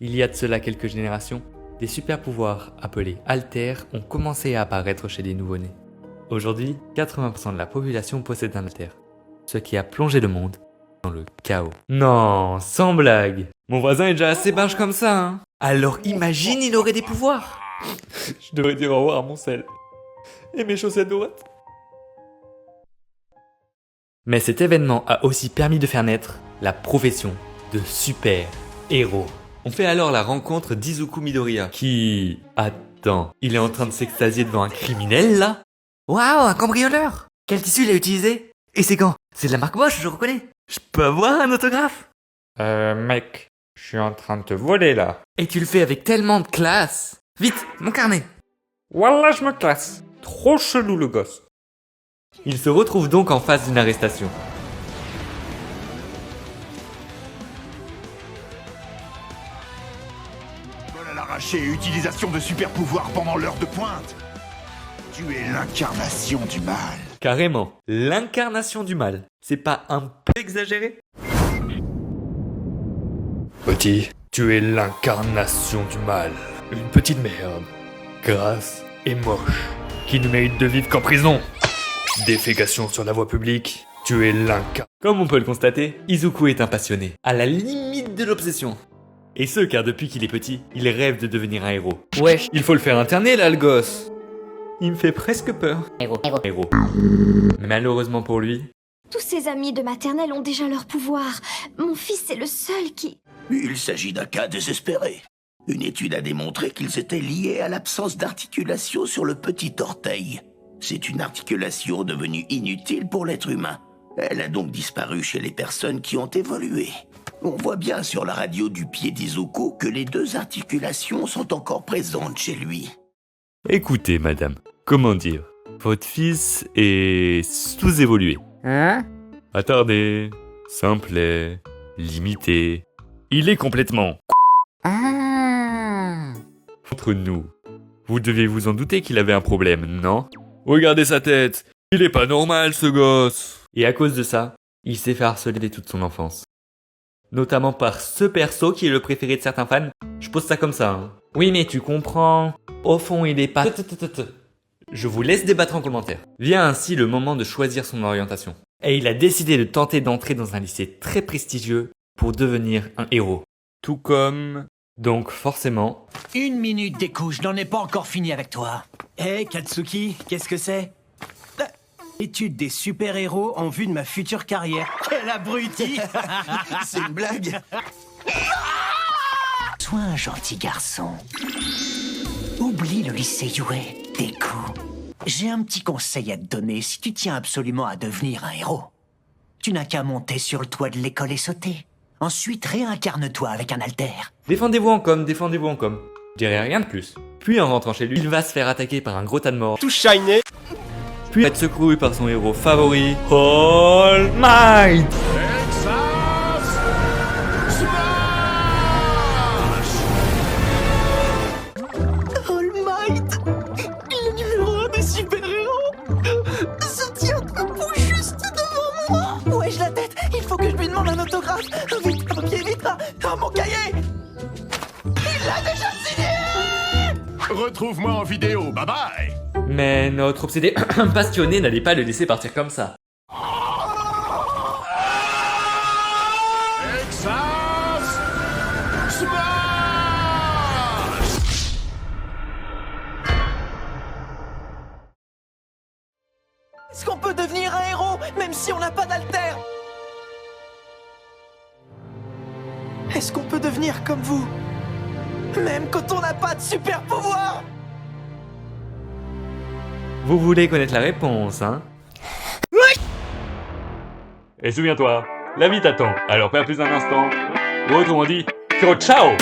Il y a de cela quelques générations, des super-pouvoirs appelés alters ont commencé à apparaître chez les nouveau-nés. Aujourd'hui, 80% de la population possède un alter, ce qui a plongé le monde dans le chaos. Non, sans blague. Mon voisin est déjà assez barge comme ça, hein. Alors imagine, il aurait des pouvoirs. Je devrais dire au revoir à mon sel. Et mes chaussettes droites. Mais cet événement a aussi permis de faire naître la profession de super-héros. On fait alors la rencontre d'Izuku Midoriya, qui... Attends, il est en train de s'extasier devant un criminel, là? Waouh, un cambrioleur! Quel tissu il a utilisé? Et c'est quand? C'est de la marque Bosch, je reconnais. Je peux avoir un autographe? Mec, je suis en train de te voler, là. Et tu le fais avec tellement de classe. Vite, mon carnet. Voilà, je me classe. Trop chelou, le gosse. Il se retrouve donc en face d'une arrestation. Vol à l'arraché et utilisation de super pouvoirs pendant l'heure de pointe. Tu es l'incarnation du mal. Carrément, l'incarnation du mal. C'est pas un peu exagéré? Petit, tu es l'incarnation du mal. Une petite merde, grasse et moche, qui ne mérite de vivre qu'en prison. Défécation sur la voie publique, tu es l'incarnation. Comme on peut le constater, Izuku est un passionné, à la limite de l'obsession. Et ce car depuis qu'il est petit, il rêve de devenir un héros. Wesh, il faut le faire interner là le gosse. Il me fait presque peur. Héros. Mais malheureusement pour lui... Tous ses amis de maternelle ont déjà leur pouvoir. Mon fils est le seul qui... Il s'agit d'un cas désespéré. Une étude a démontré qu'ils étaient liés à l'absence d'articulation sur le petit orteil. C'est une articulation devenue inutile pour l'être humain. Elle a donc disparu chez les personnes qui ont évolué. On voit bien sur la radio du pied d'Izuku que les deux articulations sont encore présentes chez lui. Écoutez madame, comment dire? Votre fils est sous-évolué. Hein? Attardé, simplet, limité. Il est complètement... Ah! Entre nous. Vous deviez vous en douter qu'il avait un problème, non? Regardez sa tête. Il est pas normal ce gosse. Et à cause de ça, il s'est fait harceler toute son enfance. Notamment par ce perso qui est le préféré de certains fans. Je pose ça comme ça, hein. Oui mais tu comprends. Au fond il est pas... Je vous laisse débattre en commentaire. Vient ainsi le moment de choisir son orientation. Et il a décidé de tenter d'entrer dans un lycée très prestigieux pour devenir un héros. Tout comme... Donc forcément... Une minute, Deku, je n'en ai pas encore fini avec toi. Hé, Katsuki, qu'est-ce que c'est? Étude des super-héros en vue de ma future carrière. Quel abruti! C'est une blague. Sois un gentil garçon. Oublie le lycée Yue, Deku. J'ai un petit conseil à te donner si tu tiens absolument à devenir un héros. Tu n'as qu'à monter sur le toit de l'école et sauter. Ensuite, réincarne-toi avec un alter. Défendez-vous en com, défendez-vous en com. Je dirais rien de plus. Puis en rentrant chez lui, il va se faire attaquer par un gros tas de morts. Tout shiny. Puis être secouru par son héros favori, All Might. All Might, le numéro 1 des super-héros, se tient debout juste devant moi. Ouais, je la tête, il faut que je lui demande un autographe. Vite, un papier, vite, mon cahier. Il l'a déjà signé. Retrouve-moi en vidéo, bye bye. Mais notre obsédé passionné n'allait pas le laisser partir comme ça. Texas Smash. Est-ce qu'on peut devenir un héros même si on n'a pas d'alter? Est-ce qu'on peut devenir comme vous même quand on n'a pas de super pouvoir? Vous voulez connaître la réponse, hein? Oui. Et souviens-toi, la vie t'attend, alors perds plus un instant. Ou autrement dit, ciao!